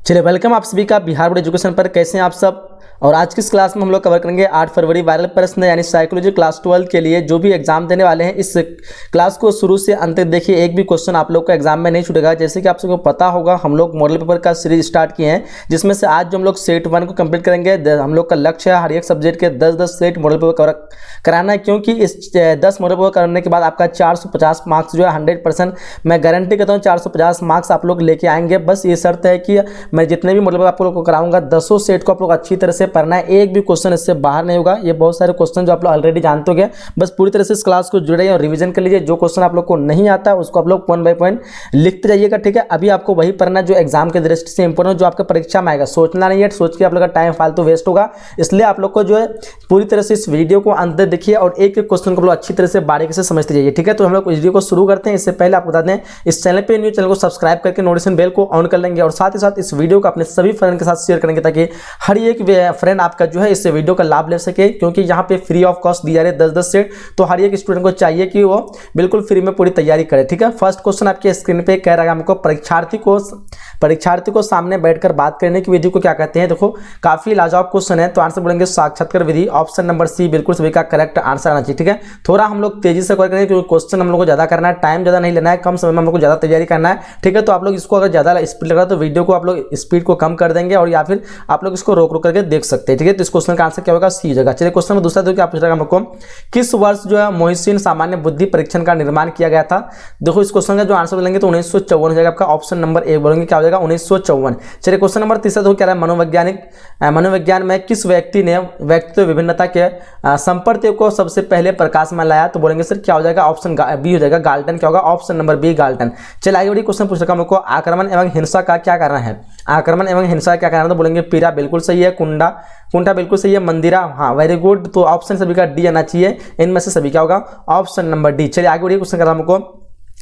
चलिए वेलकम आप सभी का बिहार बोर्ड एजुकेशन पर। कैसे हैं आप सब। और आज की इस क्लास में हम लोग कवर करेंगे 8 फरवरी वायरल प्रश्न यानी साइकोलॉजी क्लास 12 के लिए जो भी एग्जाम देने वाले हैं। इस क्लास को शुरू से अंत तक देखिए, एक भी क्वेश्चन आप लोग का एग्जाम में नहीं छूटेगा। जैसे कि आप सबको पता होगा हम लोग मॉडल पेपर का सीरीज स्टार्ट किए हैं, जिसमें से आज जो हम लोग सेट 1 को कंप्लीट करेंगे। हम लोग का लक्ष्य है हर एक सब्जेक्ट के 10-10 सेट मॉडल पेपर कराना है, क्योंकि इस 10 मॉडल पेपर करने के बाद आपका 450 मार्क्स जो है 100% मैं गारंटी करता हूँ 450 मार्क्स आप लोग लेके आएंगे। बस ये शर्त है कि मैं जितने भी मॉडल पेपर आप लोग को कराऊंगा 10 सेट को आप लोग अच्छी तरह से पढ़ना है, एक भी क्वेश्चन इससे बाहर नहीं होगा। ये बहुत सारे क्वेश्चन जो आप लोग ऑलरेडी जानते होंगे, बस पूरी तरह से इस क्लास को जुड़े और रिवीजन कर लीजिए। जो क्वेश्चन आप लोग को नहीं आता उसको आप लोग पॉइंट बाय पॉइंट लिखते जाइएगा, ठीक है। अभी आपको वही पढ़ना जो एग्जाम के दृष्टि से इंपॉर्टेंट, जो आपके परीक्षा में आएगा। सोचना नहीं है, सोच के आप लोग का टाइम फालतू वेस्ट होगा। इसलिए आप लोग को जो है पूरी तरह से इस वीडियो को अंत तक देखिए और एक एक क्वेश्चन को आप लोग अच्छी तरह से बारीकी से समझते जाइए, ठीक है। तो हम लोग वीडियो को शुरू करते हैं। इससे पहले आपको बता दें, इस चैनल पे न्यू चैनल को सब्सक्राइब करके नोटिफिकेशन बेल को ऑन कर लेंगे और साथ ही साथ इस वीडियो को अपने सभी फ्रेंड के साथ शेयर करेंगे, ताकि हर एक फ्रेंड आपका जो है इस वीडियो का लाभ ले सके। क्योंकि यहाँ पे फ्री ऑफ कॉस्ट दी जा रही है 10-10 सेट, तो हर एक स्टूडेंट को चाहिए कि वो बिल्कुल फ्री में पूरी तैयारी करे, ठीक है। फर्स्ट क्वेश्चन आपके स्क्रीन पे कह रहा है हमको, परीक्षार्थी को सामने बैठकर बात करने की विधि को क्या कहते हैं। देखो काफी लाजवाब क्वेश्चन है, तो आंसर बोलेंगे साक्षात्कार विधि। ऑप्शन नंबर सी बिल्कुल सभी का करेक्ट आंसर आना चाहिए, ठीक है। थोड़ा हम लोग तेजी से करेंगे क्योंकि क्वेश्चन हम लोग को ज्यादा करना है, टाइम ज्यादा नहीं लेना है, कम समय में हम लोग को ज्यादा तैयारी करना है, ठीक है। तो आप लोग इसको अगर ज्यादा स्पीड लग रहा है तो वीडियो को आप लोग स्पीड को कम कर देंगे और या फिर आप लोग इसको रोक करके देख सकते हैं, ठीक है। तो इस क्वेश्चन का आंसर क्या होगा, सी जगह। चलिए क्वेश्चन में दूसरा देखिए, आप पूछ रहे हैं हमको किस वर्ष जो है मोहसिन सामान्य बुद्धि परीक्षण का निर्माण किया गया था। देखो इस क्वेश्चन का जो आंसर बोलेंगे तो 1954 हो जाएगा आपका। ऑप्शन नंबर ए बोलेंगे क्या हो जाएगा, 1954। चलिए क्वेश्चन नंबर तीसरा देखो क्या है, मनोविज्ञान में किस व्यक्ति ने व्यक्तित्व विभिन्नता के संपर्क को सबसे पहले प्रकाश में लाया। तो बोलेंगे सर क्या हो जाएगा, ऑप्शन बी हो जाएगा, गाल्टन। क्या होगा, ऑप्शन नंबर बी, गाल्टन। चलिए आगे बढ़िए, क्वेश्चन पूछ रखा हमको, आक्रमण एवं हिंसा का क्या कारण है। आक्रमण एवं हिंसा का क्या कारण है। तो बोलेंगे पीड़ा बिल्कुल सही है, कुंठा बिल्कुल सही है, मंदिरा हाँ वेरी गुड। तो ऑप्शन सभी का डी आना चाहिए, इनमें से सभी क्या होगा, ऑप्शन नंबर डी। चलिए आगे बढ़िए, क्वेश्चन कर रहा हमको,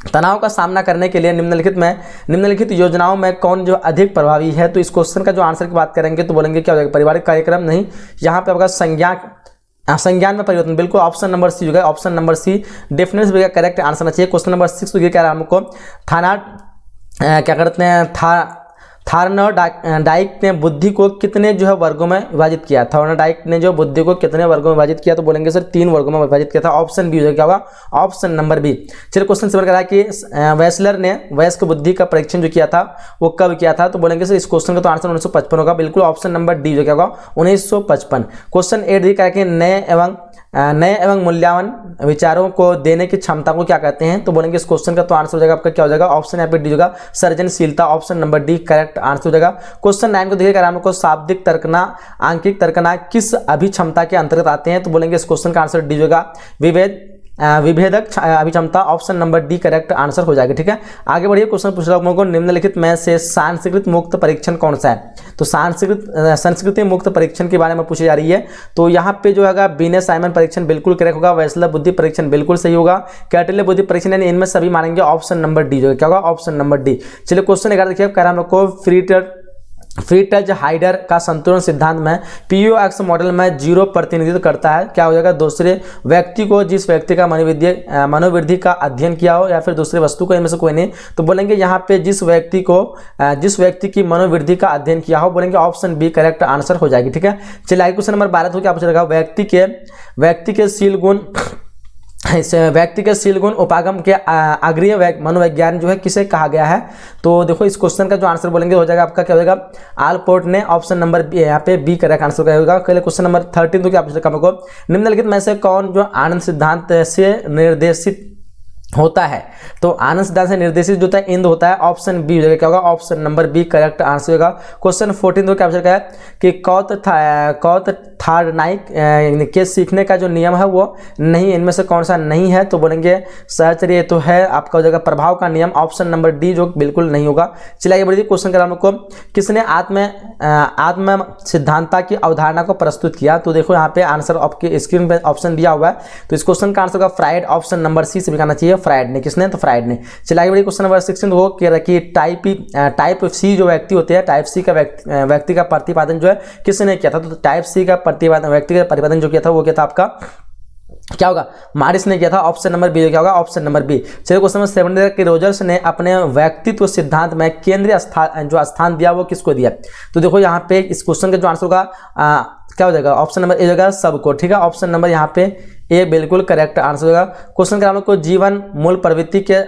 तनाव का सामना करने के लिए निम्नलिखित योजनाओं में कौन जो अधिक प्रभावी है। तो इस क्वेश्चन का जो आंसर की बात करेंगे तो बोलेंगे क्या हो जाएगा, पारिवारिक कार्यक्रम नहीं, यहाँ पे आपका संज्ञान में परिवर्तन, बिल्कुल ऑप्शन नंबर सी होगा, option number C definitely correct answer आना चाहिए। क्वेश्चन नंबर 6 तो ये कह रहा है हमको, क्या करते हैं, थॉर्नडाइक ने बुद्धि को कितने जो है वर्गों में विभाजित किया। थॉर्नडाइक ने जो बुद्धि को कितने वर्गों में विभाजित किया। तो बोलेंगे सर 3 वर्गों में विभाजित किया था, ऑप्शन बी हो जाएगा, क्या होगा, ऑप्शन नंबर बी। चलिए क्वेश्चन से करा कि वेस्लर ने वयस्क बुद्धि का परीक्षण जो किया था वो कब किया था। तो बोलेंगे सर इस क्वेश्चन का तो आंसर 1955 होगा, बिल्कुल ऑप्शन नंबर डी जो क्या होगा, 1955। क्वेश्चन 8 दी कहा कि नए एवं मूल्यवान विचारों को देने की क्षमता को क्या कहते हैं। तो बोलेंगे इस क्वेश्चन का तो आंसर हो जाएगा आपका क्या हो जाएगा, ऑप्शन यहाँ पे डी होगा, सृजनशीलता। Option number D correct answer हो जाएगा। क्वेश्चन 9 को देखिएगा, हमको शाब्दिक तर्कना, आंकिक तर्कना किस अभिक्षमता के अंतर्गत आते हैं। तो बोलेंगे इस क्वेश्चन का आंसर डी होगा, विभेदक अभिक्षमता। Option number D correct answer हो जाएगा, ठीक है। आगे बढ़िए, क्वेश्चन पूछ रहा हूं को, निम्नलिखित में से संस्कृत मुक्त परीक्षण कौन सा है। तो संस्कृति मुक्त परीक्षण के बारे में पूछी जा रही है। तो यहाँ पे जो है बीने साइमन परीक्षण बिल्कुल करेक्ट होगा, वैसलर बुद्धि परीक्षण बिल्कुल सही होगा, कैटिले बुद्धि परीक्षण, यानी इनमें सभी मानेंगे ऑप्शन नंबर डी जो क्या होगा, ऑप्शन नंबर डी। चलिए क्वेश्चन 11 देखिए, कह रहा हम लोग को फ्री टच हाइडर का संतुलन सिद्धांत में पीओएक्स मॉडल में 0 प्रतिनिधित्व करता है। क्या हो जाएगा, दूसरे व्यक्ति को, जिस व्यक्ति का मनोवृद्धि का अध्ययन किया हो या फिर दूसरे वस्तु को, इनमें से कोई नहीं। तो बोलेंगे यहाँ पे जिस व्यक्ति की मनोवृद्धि का अध्ययन किया हो, बोलेंगे ऑप्शन बी करेक्ट आंसर हो जाएगी, ठीक है। चलिए क्वेश्चन नंबर 12 तो क्या पूछ रखा, व्यक्ति के शील गुण उपागम के अग्रीय मनोविज्ञान जो है किसे कहा गया है। तो देखो इस क्वेश्चन का जो आंसर बोलेंगे हो जाएगा आपका क्या हो जाएगा, आलपोर्ट ने। ऑप्शन नंबर बी यहाँ पे बी करेक्ट आंसर क्या होगा। क्वेश्चन नंबर 13 तो क्या पूछ रखा हमको, निम्नलिखित में से कौन जो आनंद सिद्धांत से निर्देशित होता है। तो आनंद सिद्धांत से निर्देशित जो होता है इंद्र होता है, ऑप्शन बी हो जाएगा, क्या होगा, option number B correct answer होगा। क्वेश्चन 14 तो क्या पूछ रखा है कि कौत थॉर्नडाइक के सीखने का जो नियम है वो नहीं, इनमें से कौन सा नहीं है। तो बोलेंगे सहचर्य तो है, आपका हो जाएगा प्रभाव का नियम, ऑप्शन नंबर डी जो बिल्कुल नहीं होगा। चलिए बढ़िए, क्वेश्चन करा हमको, किसने आत्म सिद्धांता की अवधारणा को प्रस्तुत किया। तो देखो यहाँ पे आंसर आपके स्क्रीन पे ऑप्शन दिया हुआ है। तो इस क्वेश्चन का आंसर होगा फ्राइड, ऑप्शन नंबर सी से भी कहना चाहिए, फ्राइड ने। किसने, तो फ्राइड ने। चलिए आगे बढ़िए, क्वेश्चन नंबर 16 वो कह रहा है कि टाइप सी जो व्यक्ति होते हैं, टाइप सी का व्यक्ति का प्रतिपादन जो है किसने किया था। तो टाइप सी का व्यक्ति का प्रतिपादन जो किया था वो क्या था आपका क्या होगा, मारिस ने किया था। ऑप्शन नंबर बी क्या होगा, ऑप्शन नंबर बी। चलिए क्वेश्चन नंबर 70 कि रोजर्स ने अपने व्यक्तित्व सिद्धांत में केंद्रीय जो स्थान दिया वो किसको दिया। तो देखो यहाँ पे इस क्वेश्चन का जो आंसर होगा क्या हो जाएगा, ऑप्शन नंबर ए हो जाएगा सबको, ठीक है। ऑप्शन नंबर यहाँ पे ए बिल्कुल करेक्ट आंसर होगा। क्वेश्चन का हम लोग को जीवन मूल प्रवृत्ति के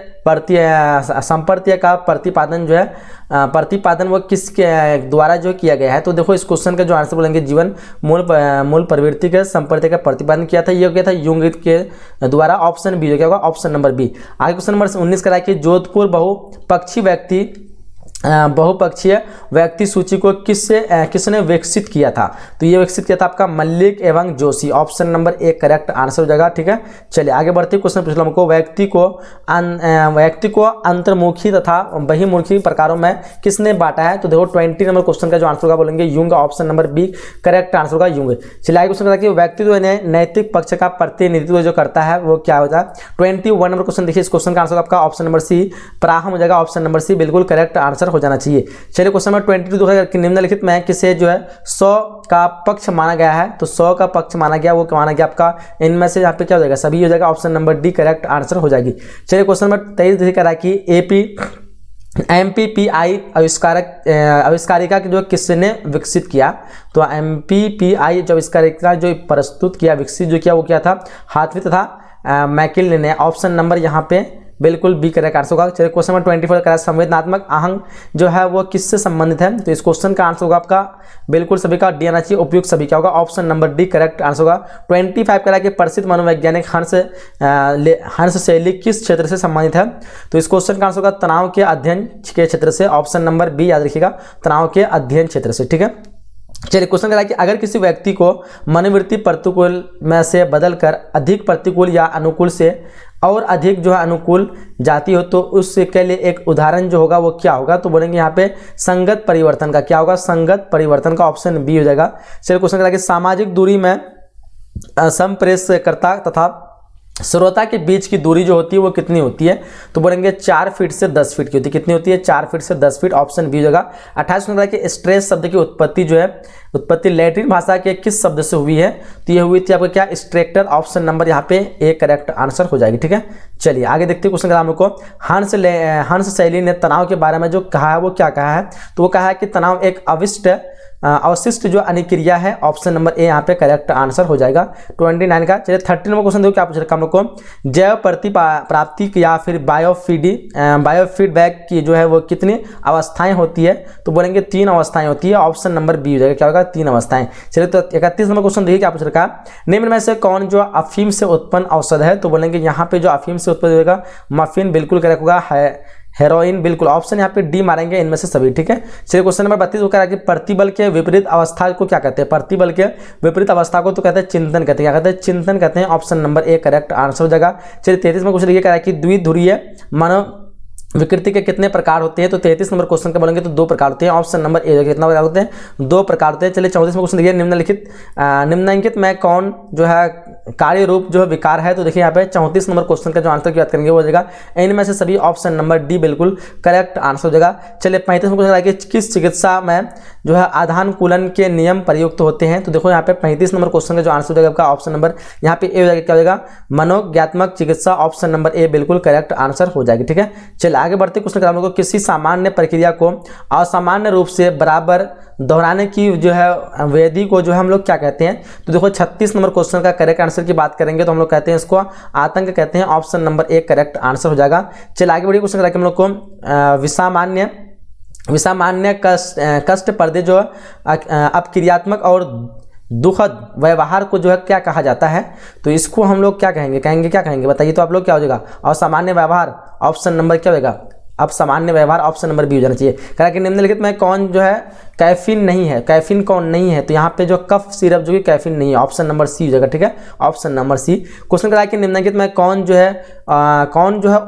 संपर्त्य का प्रतिपादन जो है प्रतिपादन वो किसके द्वारा जो किया गया है। तो देखो इस क्वेश्चन का जो आंसर बोलेंगे जीवन मूल प्रवृत्ति के संपर्त्य का प्रतिपादन किया था, ये किया था युंग के द्वारा। ऑप्शन बी जो क्या होगा, ऑप्शन नंबर बी। आगे क्वेश्चन नंबर 19 करा कि जोधपुर बहुपक्षीय व्यक्ति सूची को किसने विकसित किया था। तो ये विकसित किया था आपका मल्लिक एवं Joshi. Option number A correct answer हो जाएगा, ठीक है। चलिए आगे बढ़ते क्वेश्चन पूछा हमको व्यक्ति को अंतर्मुखी तथा बहिर्मुखी प्रकारों में किसने बांटा है। तो देखो 20 नंबर क्वेश्चन का जो आंसर होगा बोलेंगे Jung. Option number B correct answer होगा युंग। चलिए आगे क्वेश्चन कि व्यक्तित्व ने नैतिक पक्ष का प्रतिनिधित्व जो करता है वो क्या होता है। 21 नंबर क्वेश्चन देखिए, इस क्वेश्चन का आंसर आपका ऑप्शन नंबर सी प्राहम हो जाएगा। ऑप्शन नंबर सी बिल्कुल करेक्ट आंसर हो जाना चाहिए। चलिए क्वेश्चन नंबर 22 निम्नलिखित में किसे जो है 100 का पक्ष माना गया है। तो 100 का पक्ष माना गया, वो माना गया आपका इनमें से यहाँ पे क्या हो जाएगा, सभी हो जाएगा। Option number D correct answer हो जाएगी। चलिए क्वेश्चन नंबर 23 देखिए करा कि MPPI आविष्कारिका जो किसने विकसित किया। तो MPPI जो आविष्कारिका जो प्रस्तुत किया विकसित जो किया वो क्या था, हाथवी तथा मैकिल ने। ऑप्शन नंबर यहाँ पे बिल्कुल बी करेक्ट आंसर होगा। चलिए क्वेश्चन नंबर 24 करा संवेदनात्मक आहंग जो है वो किससे संबंधित है। तो इस क्वेश्चन का आंसर होगा आपका बिल्कुल सभी का डी आना चाहिए, उपयुक्त सभी क्या होगा, option number D correct answer होगा। 25 करा कि प्रसिद्ध मनोवैज्ञानिक हंस शैली किस क्षेत्र से संबंधित है। तो इस क्वेश्चन का आंसर होगा तनाव के अध्ययन के क्षेत्र से। ऑप्शन नंबर बी याद रखिएगा, तनाव के अध्ययन क्षेत्र से, ठीक है। चलिए क्वेश्चन करा कि अगर किसी व्यक्ति को मनोवृत्ति प्रतिकूल में से बदलकर अधिक प्रतिकूल या अनुकूल से और अधिक जो है अनुकूल जाती हो तो उसके लिए एक उदाहरण जो होगा वो क्या होगा। तो बोलेंगे यहाँ पे संगत परिवर्तन का। क्या होगा, संगत परिवर्तन का। ऑप्शन बी हो जाएगा। चलिए क्वेश्चन करा कि सामाजिक दूरी में संप्रेषणकर्ता तथा श्रोता के बीच की दूरी जो होती है वो कितनी होती है। तो बोलेंगे 4 फीट से 10 फीट की होती है। कितनी होती है, 4 फीट से 10 फीट। ऑप्शन बी हो जाएगा। 28 में कि स्ट्रेस शब्द की उत्पत्ति जो है उत्पत्ति लैटिन भाषा के किस शब्द से हुई है। तो ये हुई थी आपका क्या, स्ट्रेक्टर। ऑप्शन नंबर यहाँ पे ए करेक्ट आंसर हो जाएगी, ठीक है। चलिए आगे देखते हैं क्वेश्चन का हम लोग को हंस शैली ने तनाव के बारे में जो कहा है वो क्या कहा है। तो वो कहा है कि तनाव एक अवशिष्ट जो अनुक्रिया है। ऑप्शन नंबर ए यहाँ पे करेक्ट आंसर हो जाएगा 29 का। चलिए 30 नंबर क्वेश्चन देखो क्या पूछ रखा हम लोग को, जैव प्राप्ति या फिर बायोफीडबैक की जो है वो कितनी अवस्थाएं होती है। तो बोलेंगे 3 अवस्थाएं होती है। ऑप्शन नंबर बी हो जाएगा, क्या होगा, 3 अवस्थाएं। चलिए तो 31 नंबर क्वेश्चन देखिए क्या पूछ रखा, निम्न में से कौन जो अफीम से उत्पन्न औषध है। तो बोलेंगे यहाँ पे जो अफीम से उत्पन्न होगा मफिन बिल्कुल करेक्ट होगा, हेरोइन बिल्कुल। ऑप्शन यहाँ पे डी मारेंगे इनमें से सभी, ठीक है। चलिए क्वेश्चन नंबर 32 कह रहा है कि प्रतिबल के विपरीत अवस्था को क्या कहते हैं। प्रतिबल के विपरीत अवस्था को तो कहते हैं चिंतन कहते हैं। क्या कहते हैं, चिंतन कहते हैं। Option number A correct answer हो जाएगा। चलिए 33 में क्वेश्चन ये कह रहा है कि द्विध्रुवीय मानव विकृति के कितने प्रकार होते हैं। तो 33 नंबर क्वेश्चन का बोलेंगे तो 2 प्रकार होते हैं। ऑप्शन नंबर ए कितना प्रकार होते हैं, 2 प्रकार होते हैं। चलिए 34 में क्वेश्चन देखिए, निम्नलिखित में कौन जो है कार्य रूप जो है विकार है। तो देखिए यहाँ पे 34 नंबर क्वेश्चन का जो आंसर की बात करेंगे वो हो जाएगा इनमें से सभी। ऑप्शन नंबर डी बिल्कुल करेक्ट आंसर हो जाएगा। चलिए 35 में क्वेश्चन कि किस चिकित्सा में जो है आधानुकूलन के नियम प्रयुक्त होते हैं। तो देखो यहाँ पे 35 नंबर क्वेश्चन का जो आंसर हो जाएगा आपका ऑप्शन नंबर यहाँ पे ए हो जाएगा, क्या हो जाएगा, मनोज्ञात्मक चिकित्सा। ऑप्शन नंबर ए बिल्कुल करेक्ट आंसर हो जाएगी, ठीक है। चलिए आगे बढ़ते क्वेश्चन का हम लोग को किसी सामान्य प्रक्रिया को असामान्य रूप से बराबर दोहराने की जो है विधि को जो है हम लोग क्या कहते हैं। तो देखो 36 नंबर क्वेश्चन का करेक्ट आंसर की बात करेंगे तो हम लोग कहते हैं इसको आतंक कहते हैं। Option number A correct answer हो जाएगा। चलिए आगे बढ़िए क्वेश्चन करेंगे हम लोग को विषामान्य कष्ट पर्दे जो अपक्रियात्मक और दुखद व्यवहार को जो है क्या कहा जाता है। तो इसको हम लोग क्या कहेंगे बताइए। तो आप लोग क्या हो जाएगा, असामान्य व्यवहार। ऑप्शन नंबर क्या होगा, अब सामान्य व्यवहार। ऑप्शन नंबर बी हो जाना चाहिए। कहा कि निम्नलिखित में कौन जो है कैफीन नहीं है, कैफीन कौन नहीं है। तो यहाँ पे जो कफ सिरप जो कि कैफीन नहीं है। ऑप्शन नंबर सी हो जाएगा, ठीक है। ऑप्शन नंबर सी। क्वेश्चन करा कि निम्नलिखित में कौन जो है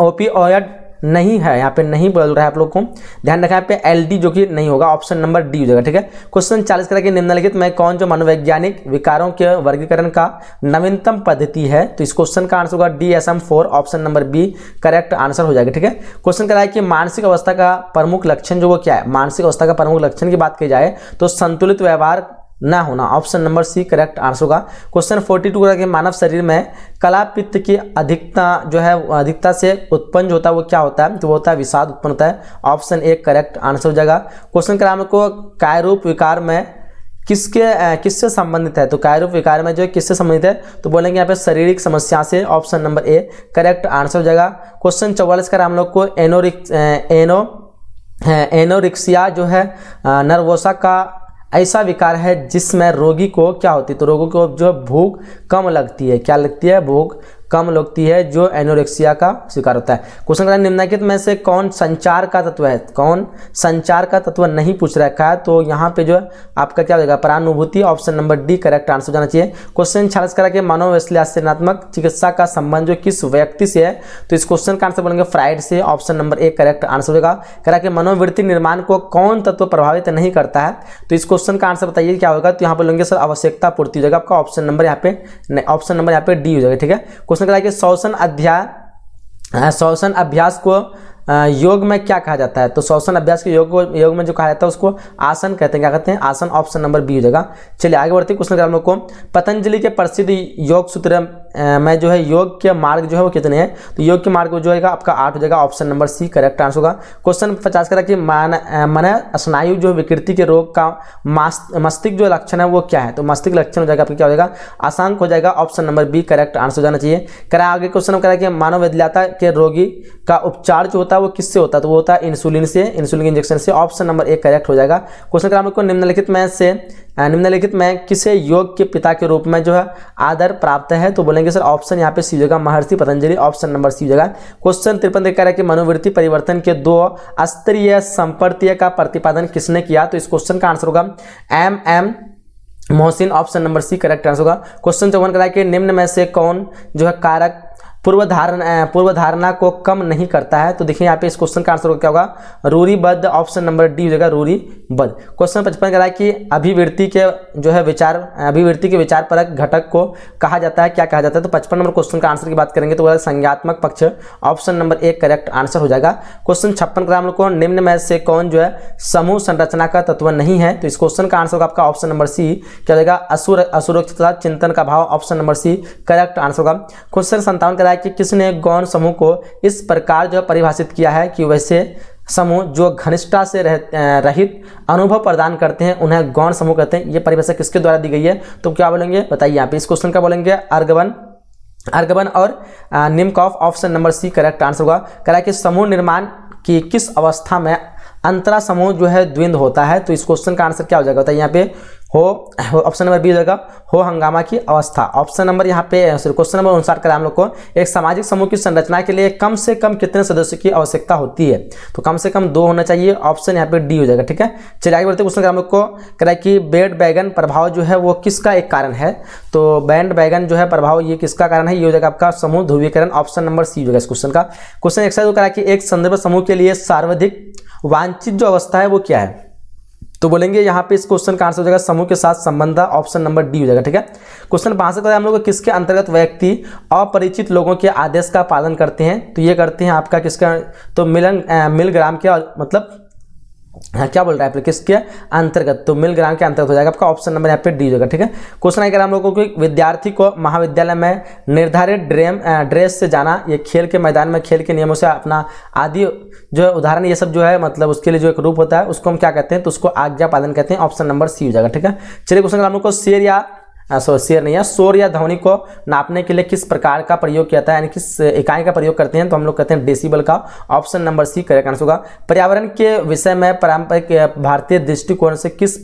ओपिओइड नहीं है। यहाँ पे नहीं बोल रहा है, आप लोग को ध्यान रखना यहाँ पे एलडी जो कि नहीं होगा। ऑप्शन नंबर डी हो जाएगा, ठीक है। क्वेश्चन 40 करा कि निम्नलिखित में कौन जो मनोवैज्ञानिक विकारों के वर्गीकरण का नवीनतम पद्धति है। तो इस क्वेश्चन का आंसर होगा DSM-4। Option number B correct answer हो जाएगा, ठीक है। क्वेश्चन करा है कि मानसिक अवस्था का प्रमुख लक्षण जो वो क्या है। मानसिक अवस्था का प्रमुख लक्षण की बात की जाए तो संतुलित व्यवहार ना होना, option number C correct answer होगा। क्वेश्चन 42 का कि मानव शरीर में कला पित्त की अधिकता जो है अधिकता से उत्पन्न जो होता है वो क्या होता है, तो वो होता है विषाद उत्पन्न होता है, ऑप्शन ए करेक्ट आंसर हो जाएगा। क्वेश्चन का को कायरूप विकार में किससे संबंधित है, तो कायरूप विकार में जो है किससे संबंधित है, तो बोलेंगे यहाँ पे शारीरिक समस्या से, option number A correct answer हो जाएगा। क्वेश्चन 44 का हम लोग को एनोरिक्सिया जो है नर्वोसा का ऐसा विकार है जिसमें रोगी को क्या होती है, तो रोगी को जो भूख कम लगती है, क्या लगती है, भूख कम लगती है, जो एनोरेक्सिया का शिकार होता है। क्वेश्चन का निम्नलिखित में से कौन संचार का तत्व है, कौन संचार का तत्व नहीं पूछ रखा है, तो यहाँ पे जो है आपका क्या हो जाएगा, परानुभूति, option number D correct answer जाना चाहिए। क्वेश्चन 46 करा के मनोविश्लेषणात्मक चिकित्सा का संबंध जो किस व्यक्ति से है, तो इस क्वेश्चन का आंसर बोलेंगे फ्राइड से, option number A correct answer होगा। करा के मनोवृत्ति निर्माण को कौन तत्व प्रभावित नहीं करता है, तो इस क्वेश्चन का आंसर बताइए क्या होगा, तो यहाँ पर लेंगे सर आवश्यकता पूर्ति हो जाएगा आपका, ऑप्शन नंबर यहाँ पे डी हो जाएगा। ठीक है, क्वेश्चन कि श्वसन अभ्यास को योग में क्या कहा जाता है, तो श्वसन अभ्यास के योग में जो कहा जाता है उसको आसन कहते हैं, क्या कहते हैं, आसन, ऑप्शन नंबर बी हो जाएगा। चलिए आगे बढ़ते हैं। क्वेश्चन हम लोग को पतंजलि के प्रसिद्ध योग सूत्र में जो है योग के मार्ग जो है वो कितने हैं, तो योग के मार्ग जो है आपका 8 हो जाएगा, option number C correct answer होगा। क्वेश्चन 50 करा कि मन स्नायु जो विकृति के रोग का मस्तिष्क जो लक्षण है वो क्या है, तो मस्तिष्क लक्षण हो जाएगा आपका क्या हो जाएगा, आशंक हो जाएगा, option number B correct answer हो जाना चाहिए। करा आगे क्वेश्चन करा कि मानव विद्यालता के रोगी का उपचार जो होता है वो किससे होता है, तो वो होता है इंसुलिन से, इंसुलिन इंजेक्शन से, ऑप्शन नंबर ए करेक्ट हो जाएगा। क्वेश्चन का आपको निम्नलिखित में किसे योग के पिता के रूप में जो है आदर प्राप्त है, तो बोलेंगे सर ऑप्शन यहाँ पे सी जगह महर्षि पतंजलि, ऑप्शन नंबर सी जगह। क्वेश्चन 53 कह रहा है कि मनोवृत्ति परिवर्तन के 2 स्तरीय संपर्तीय का प्रतिपादन किसने किया, तो इस क्वेश्चन का आंसर होगा M Mohsin, option number C correct answer होगा। क्वेश्चन 54 कह रहा है कि निम्न में से कौन जो है कारक पूर्व धारणा को कम नहीं करता है, तो देखिए यहाँ पे इस क्वेश्चन का आंसर क्या होगा, रूढ़िबद्ध, ऑप्शन नंबर डी हो जाएगा, रूढ़िबद्ध। क्वेश्चन 55 कह रहा है कि अभिवृत्ति के विचार परक घटक को कहा जाता है, क्या कहा जाता है, तो 55 नंबर क्वेश्चन का आंसर की बात करेंगे तो वह संज्ञात्मक पक्ष, option number A correct answer हो जाएगा। क्वेश्चन 56 का हम लोग को निम्न में से कौन जो है समूह संरचना का तत्व नहीं है, तो इस क्वेश्चन का आंसर होगा आपका ऑप्शन नंबर सी क्या हो जाएगा, असुरक्षितता चिंतन का भाव, option number C correct answer होगा। क्वेश्चन 57 कि किसने गौण समूह को इस प्रकार जो परिभाषित किया है कि वैसे समूह जो घनिष्ठता से रहित अनुभव प्रदान करते हैं उन्हें गौण समूह कहते हैं, ये परिभाषा किसके द्वारा दी गई है, तो क्या बोलेंगे बताइए यहाँ पे, इस क्वेश्चन का बोलेंगे अर्गवन और Nimkoff, option number C correct answer होगा। कह रहा है कि समूह निर्माण की किस अवस्था में अंतरा समूह जो है द्विंद होता है, तो इस क्वेश्चन का आंसर क्या हो जाएगा बताइए यहाँ पे, ऑप्शन नंबर बी हो जाएगा, हो हंगामा की अवस्था। ऑप्शन नंबर यहाँ पे क्वेश्चन नंबर 59 करें हम लोग को, एक सामाजिक समूह की संरचना के लिए कम से कम कितने सदस्यों की आवश्यकता होती है, तो कम से कम 2 होना चाहिए, ऑप्शन यहाँ पे डी हो जाएगा। ठीक है, चलिए आगे बढ़ते हैं। क्वेश्चन हम लोग को कह रहा है कि बैंड वैगन प्रभाव जो है वो किसका एक कारण है, तो बैंड वैगन जो है प्रभाव ये किसका कारण है, ये हो जाएगा आपका समूह ध्रुवीकरण, ऑप्शन नंबर सी हो जाएगा इस क्वेश्चन का। क्वेश्चन 61 कह रहा है कि एक संदर्भ समूह के लिए सर्वाधिक वांछित जो अवस्था है वो क्या है, तो बोलेंगे यहाँ पे इस क्वेश्चन का आंसर हो जाएगा समूह के साथ संबंध, ऑप्शन नंबर डी हो जाएगा। ठीक है, क्वेश्चन 62 हम लोग किसके अंतर्गत व्यक्ति अपरिचित लोगों के आदेश का पालन करते हैं, तो ये करते हैं आपका किसका, तो मिलग्राम के मतलब क्या बोल रहा है किसके अंतर्गत, तो मिलग्राम के अंतर्गत हो जाएगा आपका, ऑप्शन नंबर यहाँ पे डी हो जाएगा। ठीक है, क्वेश्चन अगर हम लोगों को विद्यार्थी को महाविद्यालय में निर्धारित ड्रेस से जाना, ये खेल के मैदान में खेल के नियमों से अपना आदि जो है उदाहरण ये सब जो है मतलब उसके लिए जो एक रूप होता है उसको हम क्या कहते हैं, तो उसको आज्ञा पालन कहते हैं, ऑप्शन नंबर सी हो जाएगा। ठीक है, चलिए क्वेश्चन हम लोग को शोर या ध्वनि को नापने के लिए किस प्रकार का प्रयोग किया जाता है, यानी किस इकाई का प्रयोग करते हैं, तो हम लोग कहते हैं डेसिबल का, option number C correct answer होगा। पर्यावरण के विषय में पारंपरिक भारतीय दृष्टिकोण से किस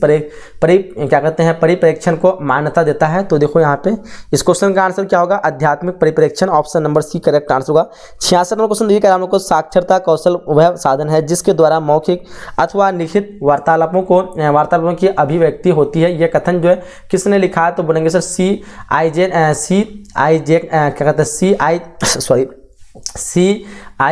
परिप्रेक्षण को मान्यता देता है, तो देखो यहाँ पे इस क्वेश्चन का आंसर क्या होगा, आध्यात्मिक परिप्रेक्षण, option number C correct answer होगा। 66 नंबर क्वेश्चन देखिए हम लोग को साक्षरता कौशल वह साधन है जिसके द्वारा मौखिक अथवा लिखित वार्तालापों की अभिव्यक्ति होती है, यह कथन जो है किसने लिखा है, तो बोलेंगे सर सी आई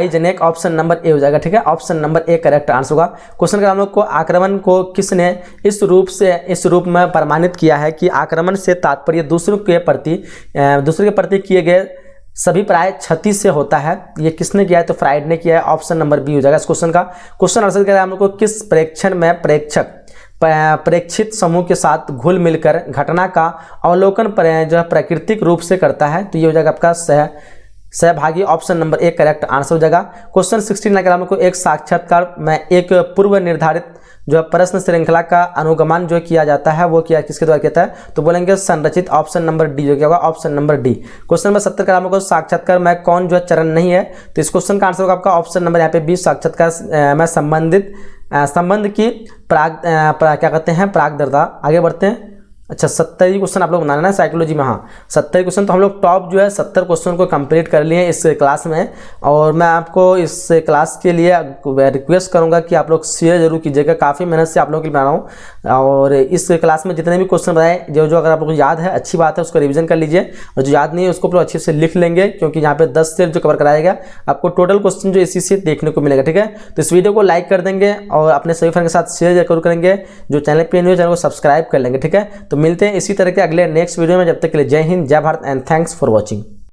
जेनेक, ऑप्शन नंबर ए हो जाएगा। ठीक है, option number A correct answer होगा। क्वेश्चन का हम लोग को आक्रमण को किसने इस रूप में प्रमाणित किया है कि आक्रमण से तात्पर्य दूसरे के प्रति किए गए सभी प्राय क्षति से होता है, ये किसने किया है, तो फ्राइड ने किया है, ऑप्शन नंबर बी हो जाएगा इस क्वेश्चन का। क्वेश्चन आंसर करें हम लोग को किस प्रेक्षण में प्रेक्षक प्रेक्षित समूह के साथ घुल मिलकर घटना का अवलोकन जो है प्राकृतिक रूप से करता है। तो ये हो जाएगा आपका सहभागी, ऑप्शन नंबर 1 करेक्ट आंसर हो जाएगा। क्वेश्चन 16 ग्राम को एक साक्षात्कार में एक पूर्व निर्धारित जो है प्रश्न श्रृंखला का अनुगमन जो किया जाता है वो किया किसके द्वारा किया है, तो बोलेंगे संरचित, ऑप्शन नंबर डी जो क्या होगा, option number D. Question number 70 ग्राम को साक्षात्कार में कौन जो है चरण नहीं है, तो इस क्वेश्चन का आंसर होगा आपका ऑप्शन नंबर यहाँ पे बी, साक्षात्कार में संबंध की क्या कहते हैं प्रागदरता। आगे बढ़ते हैं। अच्छा 70 क्वेश्चन आप लोग बनाना है साइकोलॉजी में। हाँ 70 क्वेश्चन तो हम लोग टॉप जो है 70 क्वेश्चन को कंप्लीट कर लिए इस क्लास में। और मैं आपको इस क्लास के लिए रिक्वेस्ट करूंगा कि आप लोग शेयर जरूर कीजिएगा, काफ़ी मेहनत से आप लोगों के लिए बना रहा हूँ। और इस क्लास में जितने भी क्वेश्चन बनाए जो अगर आप लोग को याद है अच्छी बात है, उसको रिविजन कर लीजिए, और जो याद नहीं है उसको अच्छे से लिख लेंगे, क्योंकि यहाँ पे 10 से जो कवर कराएगा आपको टोटल क्वेश्चन जो इसी से देखने को मिलेगा। ठीक है, तो इस वीडियो को लाइक कर देंगे और अपने सभी फ्रेंड के साथ शेयर जरूर करेंगे। जो चैनल पे न्यू चैनल को सब्सक्राइब कर लेंगे। ठीक है, तो मिलते हैं इसी तरह के अगले नेक्स्ट वीडियो में। जब तक के लिए जय हिंद, जय Bharat and thanks for watching.